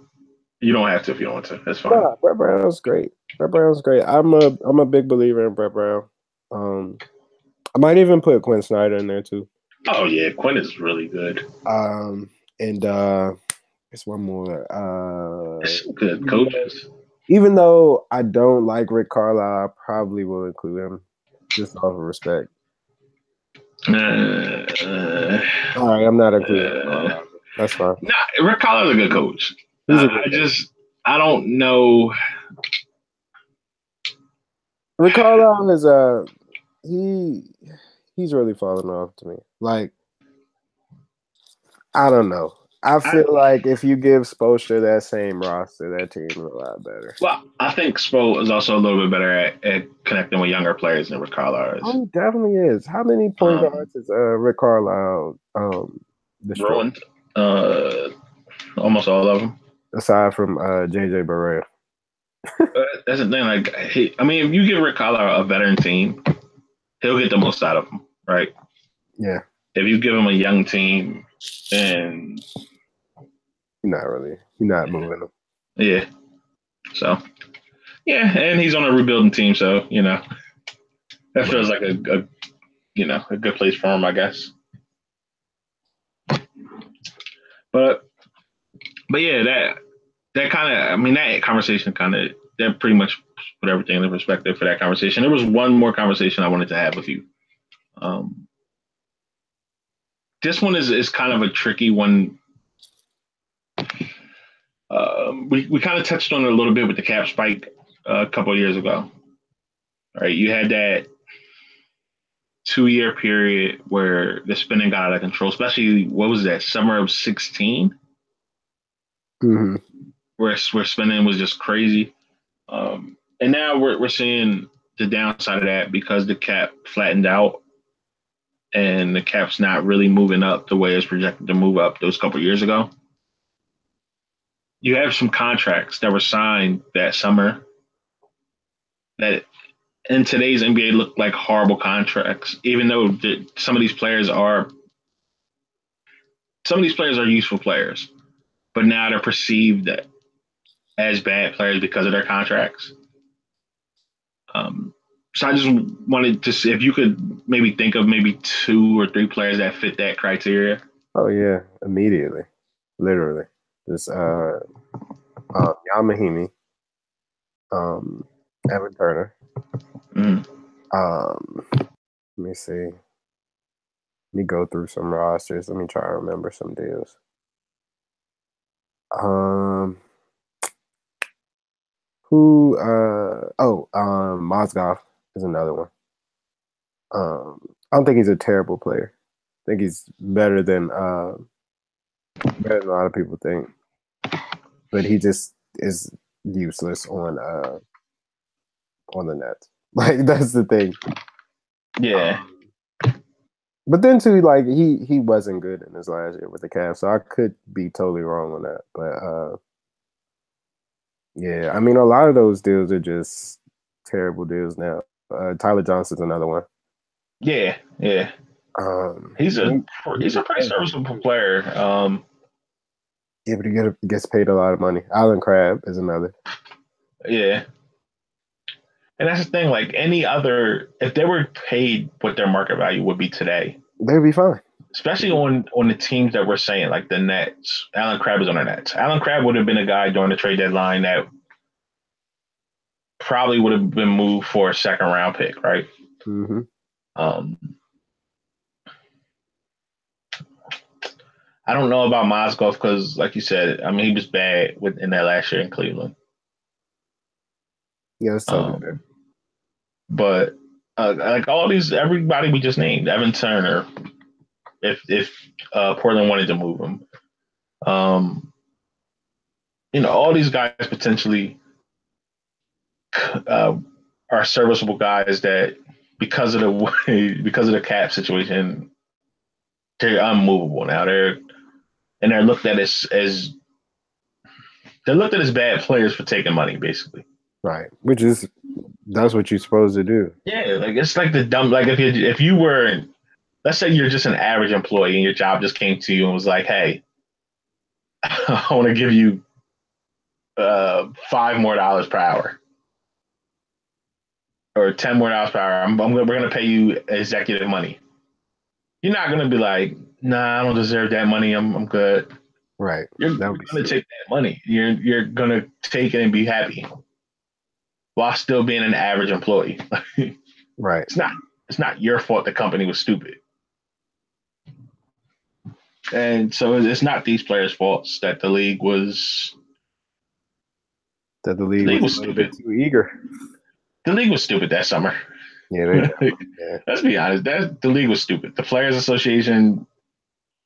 you don't have to if you don't want to. That's fine. Nah, Brett Brown's great. I'm a big believer in Brett Brown. I might even put Quinn Snyder in there too. Oh yeah, Quinn is really good. And there's one more. Good coaches. Even though I don't like Rick Carlisle, I probably will include him just off of respect. All right, I'm not including. That's fine. Nah, Rick Carlisle's a good coach. I don't know. Rick Carlisle is he's really falling off to me. Like, I don't know. I feel like if you give Spoelstra that same roster, that team is a lot better. Well, I think Spo is also a little bit better at connecting with younger players than Rick Carlisle is. Oh, he definitely is. How many point guards is Rick Carlisle ruined? Almost all of them. Aside from JJ Barea. That's the thing. Like, if you give Rick Carlisle a veteran team, he'll get the most out of them, right? Yeah. If you give him a young team, and you're not moving them. Yeah. So, yeah, and he's on a rebuilding team, so that feels like a good place for him, I guess. But yeah, that kind of, that conversation that pretty much put everything in perspective for that conversation. There was one more conversation I wanted to have with you. This one is kind of a tricky one. We kind of touched on it a little bit with the cap spike a couple of years ago. Right, you had that 2-year period where the spending got out of control, especially what was that, summer of 2016, where spending was just crazy. And now we're seeing the downside of that, because the cap flattened out and the cap's not really moving up the way it's projected to move up those couple of years ago. You have some contracts that were signed that summer that in today's NBA look like horrible contracts, even though some of these players are useful players, but now they're perceived as bad players because of their contracts. So I just wanted to see if you could maybe think of maybe 2 or 3 players that fit that criteria. Oh yeah, immediately, literally. Just Yamahimi, Evan Turner. Let me see. Let me go through some rosters. Let me try to remember some deals. Mozgov is another one. I don't think he's a terrible player. I think he's better than a lot of people think. But he just is useless on the Nets. Like, that's the thing. Yeah. But then too, like he wasn't good in his last year with the Cavs, so I could be totally wrong on that. But yeah, I mean, a lot of those deals are just terrible deals now. Tyler Johnson's another one. Yeah. He's a pretty serviceable player. Yeah, but he gets paid a lot of money. Alan Crabb is another. Yeah. And that's the thing, like if they were paid what their market value would be today, they'd be fine. Especially on the teams that we're saying, like the Nets. Alan Crabb is on the Nets. Alan Crabb would have been a guy during the trade deadline that probably would have been moved for a second round pick, right? Mm-hmm. I don't know about Mozgov because, like you said, I mean, he was bad in that last year in Cleveland. Yeah, that's totally fair. But like everybody we just named, Evan Turner, if Portland wanted to move him, all these guys potentially are serviceable guys that because of the cap situation, they're unmovable now. They're looked at as bad players for taking money, basically. Right, that's what you're supposed to do. Yeah, like it's like the dumb. Like if you were, let's say you're just an average employee and your job just came to you and was like, "Hey, I want to give you $5 more per hour or $10 more per hour. We're gonna pay you executive money." You're not gonna be like, "Nah, I don't deserve that money. I'm good." Right. You're gonna take that money. You're gonna take it and be happy while still being an average employee. Right. It's not your fault the company was stupid. And so it's not these players' faults that the league was stupid. Too eager. The league was stupid that summer. Yeah, Let's be honest. The league was stupid. The Players Association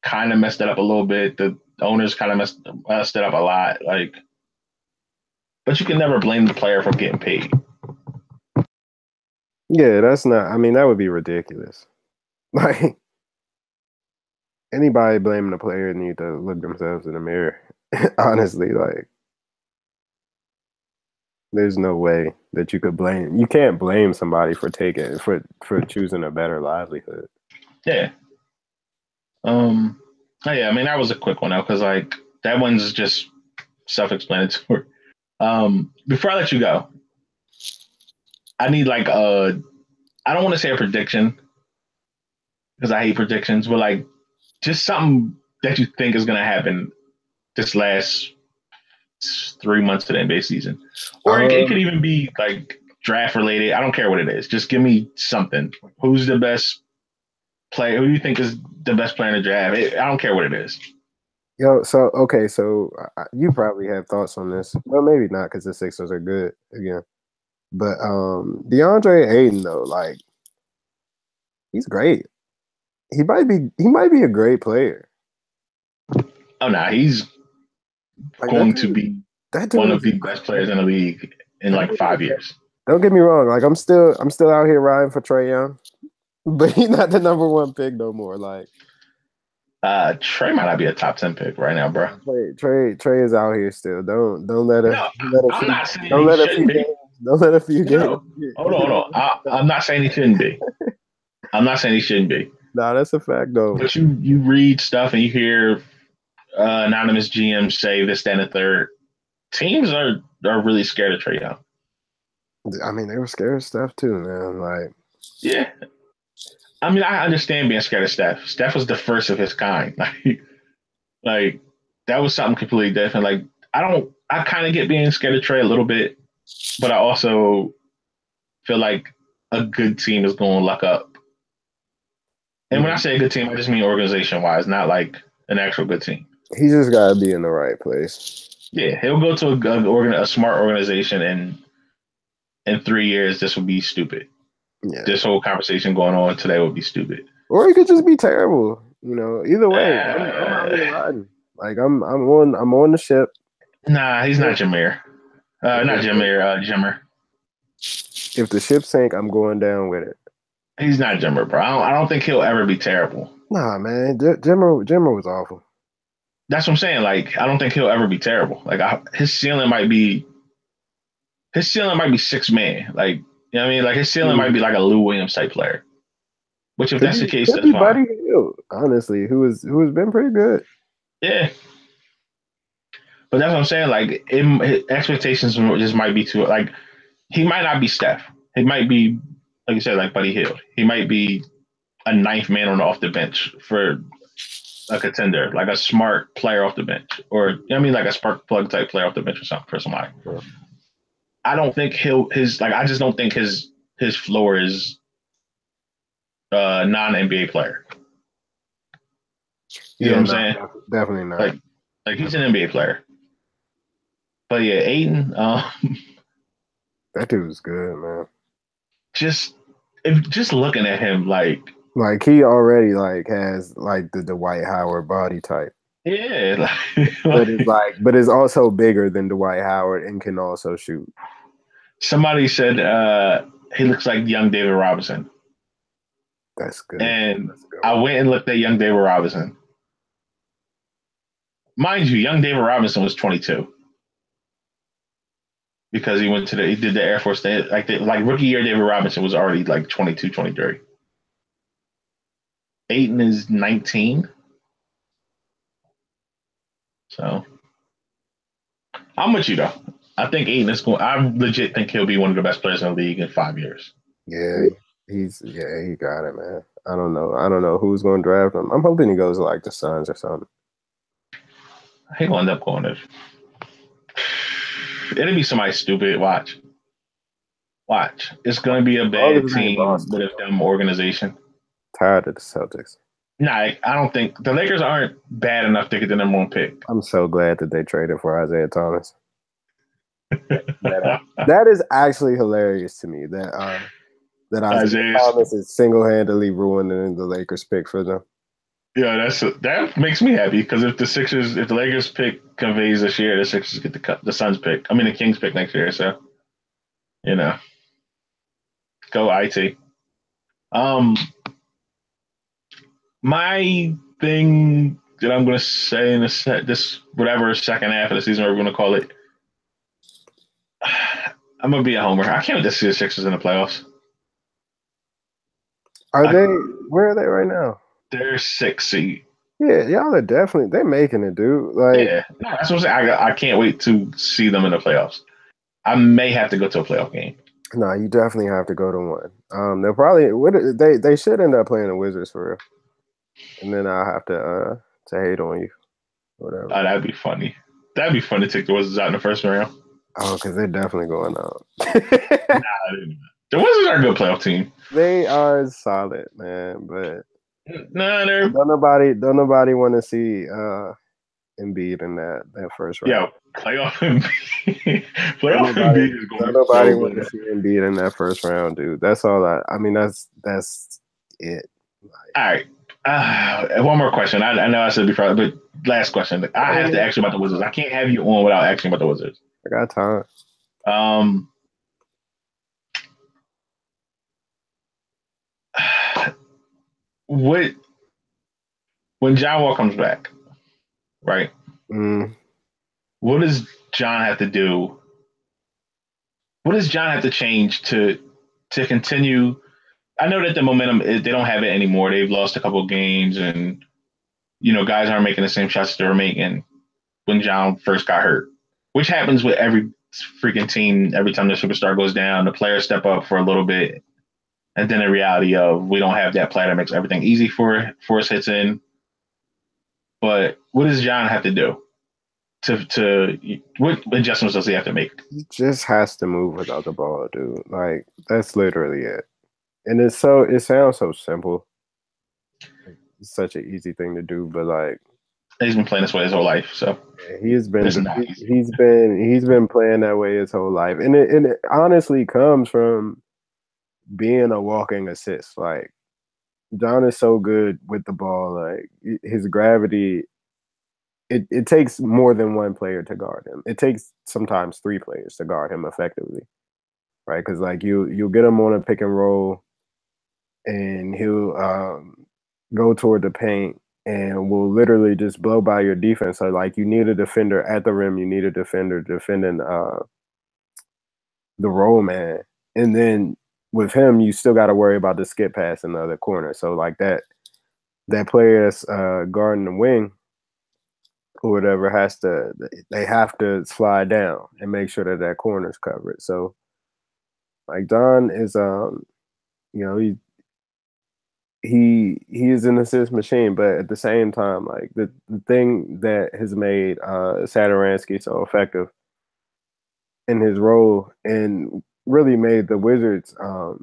kind of messed it up a little bit. The owners kind of messed it up a lot. Like, but you can never blame the player for getting paid. Yeah, that's not. I mean, that would be ridiculous. Like, anybody blaming the player need to look themselves in the mirror. Honestly, like, there's no way that you could blame. You can't blame somebody for choosing a better livelihood. Yeah. Oh yeah. I mean, that was a quick one though, because like that one's just self-explanatory. Before I let you go, I need like I don't want to say a prediction because I hate predictions, but like just something that you think is going to happen this last 3 months of the NBA season, or it could even be like draft related. I don't care what it is. Just give me something. Who's the best player? Who do you think is the best player in the draft? I don't care what it is. Yo, so you probably have thoughts on this. Well, maybe not because the Sixers are good again. But DeAndre Ayton though, like, he's great. He might be a great player. Oh no, he's like going to be one of the best players in the league in like 5 years. Don't get me wrong. Like I'm still out here riding for Trae Young, but he's not the number one pick no more. Like Trey might not be a top 10 pick right now, bro. Trey is out here still. Don't let No, a I'm few not saying he shouldn't be. don't let a few games. No, hold on. I'm not saying he shouldn't be. I'm not saying he shouldn't be. Nah, that's a fact though. But you read stuff and you hear anonymous GMs say this, that, and the third. Teams are really scared of Trae Young. I mean, they were scared of Steph too, man. Like, yeah. I mean, I understand being scared of Steph. Steph was the first of his kind. Like that was something completely different. Like I kind of get being scared of Trae a little bit, but I also feel like a good team is going to luck up. And when I say a good team, I just mean organization wise, not like an actual good team. He just got to be in the right place. Yeah, he'll go to a smart organization, and in 3 years, this will be stupid. Yeah. This whole conversation going on today would be stupid. Or he could just be terrible. You know, either way, I'm out here riding. Like I'm on the ship. Nah, he's not Jameer. Not Jameer. Jimmer. If the ship sank, I'm going down with it. He's not Jimmer, bro. I don't think he'll ever be terrible. Nah, man. Jimmer was awful. That's what I'm saying. Like, I don't think he'll ever be terrible. Like, his ceiling might be 6 man. Like, you know what I mean? Like, his ceiling might be like a Lou Williams type player. Which, if that's the case, that's fine. Buddy Hield, honestly, who has been pretty good. Yeah. But that's what I'm saying. Like, his expectations just might be too, like, he might not be Steph. He might be, like you said, like Buddy Hield. He might be a ninth man off the bench for a contender, like a smart player off the bench, or you know what I mean, like a spark plug type player off the bench or something for somebody. Sure. I don't think I just don't think his floor is non-NBA player. You know what I'm saying? Definitely not. Like he's an NBA player. But yeah, Ayton, that dude was good, man. Just looking at him, like he already has the Dwight Howard body type. Yeah, but it's also bigger than Dwight Howard and can also shoot. Somebody said he looks like young David Robinson. That's good. And I went and looked at young David Robinson. Mind you, young David Robinson was 22 because he did the Air Force thing. Like rookie year, David Robinson was already like 22, 23. Ayton is 19. So I'm with you though. I think Ayton is going. I legit think he'll be one of the best players in the league in 5 years. Yeah, he got it, man. I don't know who's going to draft him. I'm hoping he goes to like the Suns or something. He'll end up going there. It'll be somebody stupid. Watch. It's going to be a bad team with a dumb organization. Tired of the Celtics. Nah, I don't think the Lakers aren't bad enough to get the number one pick. I'm so glad that they traded for Isaiah Thomas. That is actually hilarious to me that Isaiah Thomas is single-handedly ruining the Lakers pick for them. Yeah, that makes me happy because if the Lakers pick conveys this year, the Sixers get the Suns pick. I mean the Kings pick next year. So, go IT. My thing that I'm going to say in this whatever second half of the season, we're going to call it. I'm going to be a homer. I can't wait to see the Sixers in the playoffs. Where are they right now? They're 6th seed. Yeah, y'all are they're making it, dude. Yeah, no, that's what I'm saying. I can't wait to see them in the playoffs. I may have to go to a playoff game. No, you definitely have to go to one. They'll probably they should end up playing the Wizards for real, and then I'll have to hate on you, whatever. Oh, that'd be funny. That'd be fun to take the Wizards out in the first round. Oh, because they're definitely going out. The Wizards are a good playoff team. They are solid, man, but they're don't nobody want to see Embiid in that first round. Yeah, playoff Embiid. Embiid is going. Nobody want to see Embiid in that first round, dude. That's all. That's it. All right. One more question. I know I said before, but last question. I have to ask you about the Wizards. I can't have you on without asking about the Wizards. I got time. what when John Wall comes back, right? Mm. What does John have to do? What does John have to change to continue? I know that the momentum they don't have it anymore. They've lost a couple of games, and guys aren't making the same shots they were making when John first got hurt, which happens with every freaking team. Every time the superstar goes down, the players step up for a little bit, and then the reality of we don't have that player that makes everything easy for us hits in. But what does John have to do to what adjustments does he have to make? He just has to move without the ball, dude. Like that's literally it. And it sounds so simple. It's such an easy thing to do, but like He's been playing this way his whole life, so he's been it's not easy. he's been playing that way his whole life, and it honestly comes from being a walking assist. Like John is so good with the ball, like his gravity. It takes more than one player to guard him. It takes sometimes three players to guard him effectively, right? Because like you'll get him on a pick and roll, and he'll go toward the paint and will literally just blow by your defense. So like you need a defender at the rim, you need a defender defending the roll man, and then with him you still got to worry about the skip pass in the other corner. So like that player that's guarding the wing or whatever they have to slide down and make sure that corner's covered. So like Don is he is an assist machine, but at the same time, like the thing that has made Satoransky so effective in his role and really made the Wizards, you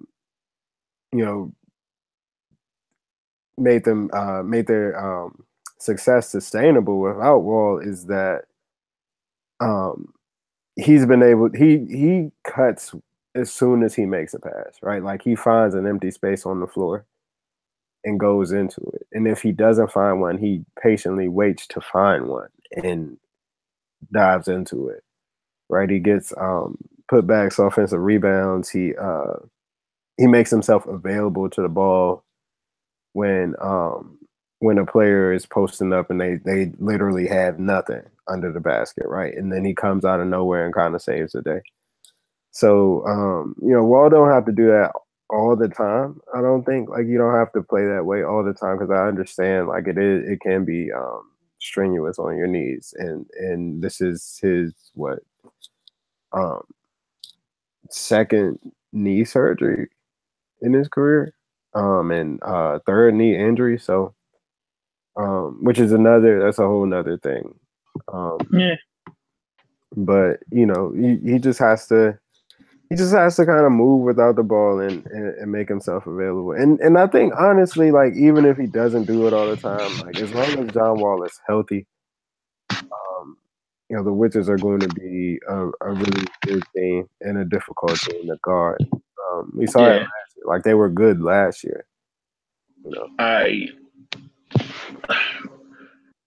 know, made their success sustainable without Wall is that he's been able he cuts as soon as he makes a pass, right? Like he finds an empty space on the floor and goes into it. And if he doesn't find one, he patiently waits to find one and dives into it. Right? He gets putbacks, offensive rebounds. He makes himself available to the ball when a player is posting up and they literally have nothing under the basket, right? And then he comes out of nowhere and kind of saves the day. So Wall don't have to do that all the time. I don't think like you don't have to play that way all the time because I understand like it can be strenuous on your knees and this is his second knee surgery in his career and third knee injury, so which is that's a whole nother thing. Yeah. But he just has to kind of move without the ball and make himself available. And I think honestly, like even if he doesn't do it all the time, like as long as John Wall is healthy, the Wizards are going to be a really good team and a difficult team to guard. We saw it last year. Like they were good last year.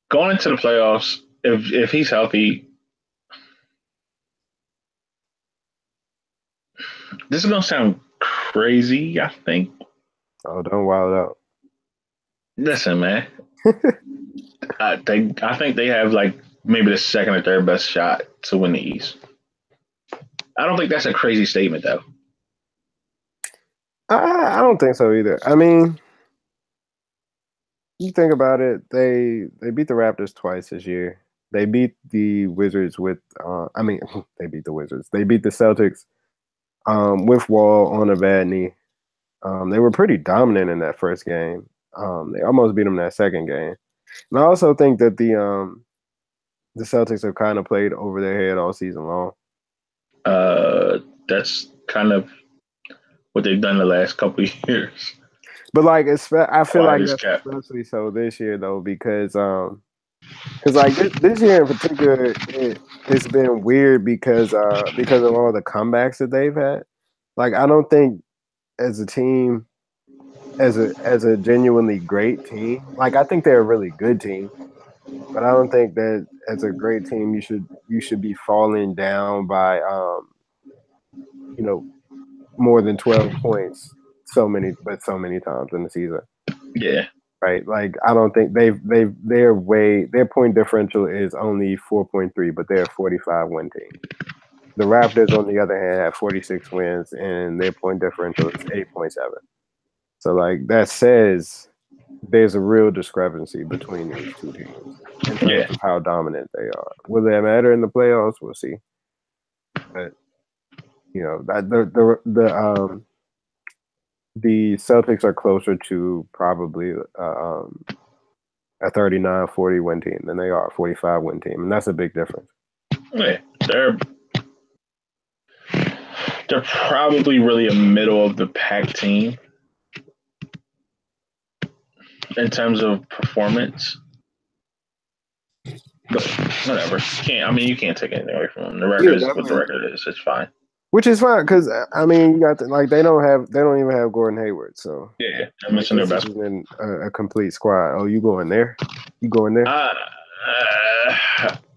Going into the playoffs, if he's healthy, this is gonna sound crazy, I think. Oh, don't wild out. Listen, man. I think they have like maybe the second or third best shot to win the East. I don't think that's a crazy statement, though. I don't think so either. I mean, you think about it, they beat the Raptors twice this year. They beat the Wizards with they beat the Wizards. They beat the Celtics with Wall on a bad knee. They were pretty dominant in that first game. They almost beat them that second game. And I also think that the Celtics have kind of played over their head all season long. That's kind of what they've done the last couple of years. But like, I feel like that's especially so this year though, because like this year in particular, it's been weird because of all the comebacks that they've had. Like, I don't think as a team, as a genuinely great team, like I think they're a really good team, but I don't think that as a great team you should be falling down by more than 12 points so many times in the season. Yeah. Right, like I don't think their point differential is only 4.3, but they're a 45 win team. The Raptors, on the other hand, have 46 wins, and their point differential is 8.7. So, like that says there's a real discrepancy between these two teams in terms of how dominant they are. Will that matter in the playoffs? We'll see. But that the Celtics are closer to probably a 39-40 win team than they are a 45 win team, and that's a big difference. Yeah, they're probably really a middle of the pack team in terms of performance. But whatever. You can't take anything away from them. The record is what the record is. It's fine. Which is fine because you got they don't even have Gordon Hayward, so yeah, they're missing their best. In a complete squad. Oh, you going there? You going there?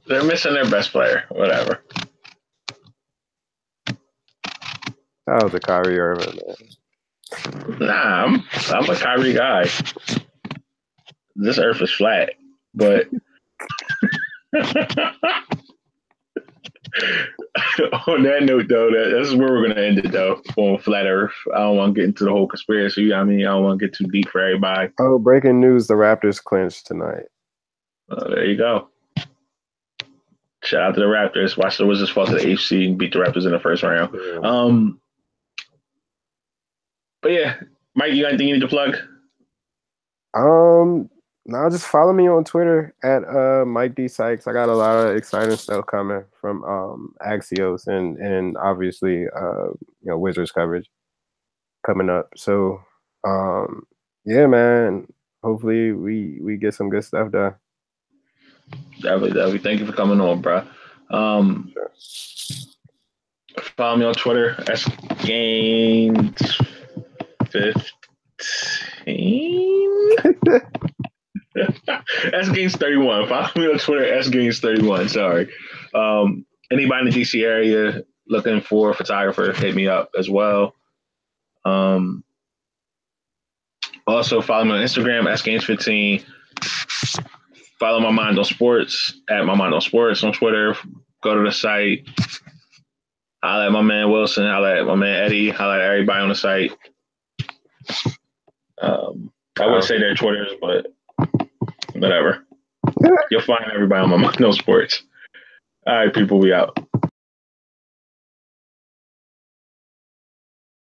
They're missing their best player. Whatever. That was a Kyrie Irving, man. Nah, I'm a Kyrie guy. This earth is flat, but on that note, though, that's where we're going to end it, though, on Flat Earth. I don't want to get into the whole conspiracy. I don't want to get too deep for everybody. Oh, breaking news, the Raptors clinched tonight. There you go. Shout out to the Raptors. Watch the Wizards fall to the HC and beat the Raptors in the first round. Yeah. But yeah, Mike, you got anything you need to plug? No, just follow me on Twitter at Mike D Sykes. I got a lot of exciting stuff coming from Axios and obviously Wizards coverage coming up. So yeah, man. Hopefully we get some good stuff done. Definitely. Thank you for coming on, bro. Sure. Follow me on Twitter, SGains15. SGains31. Follow me on Twitter, SGains31. Sorry. Anybody in the DC area looking for a photographer, hit me up as well. Also follow me on Instagram, SGains15. Follow My Mind on Sports at My Mind on Sports on Twitter. Go to the site. Holla at my man Wilson. Holla at my man Eddie. Holla at everybody on the site. I would say their Twitters, but whatever. You'll find everybody on My Mind on Sports. All right, people, we out.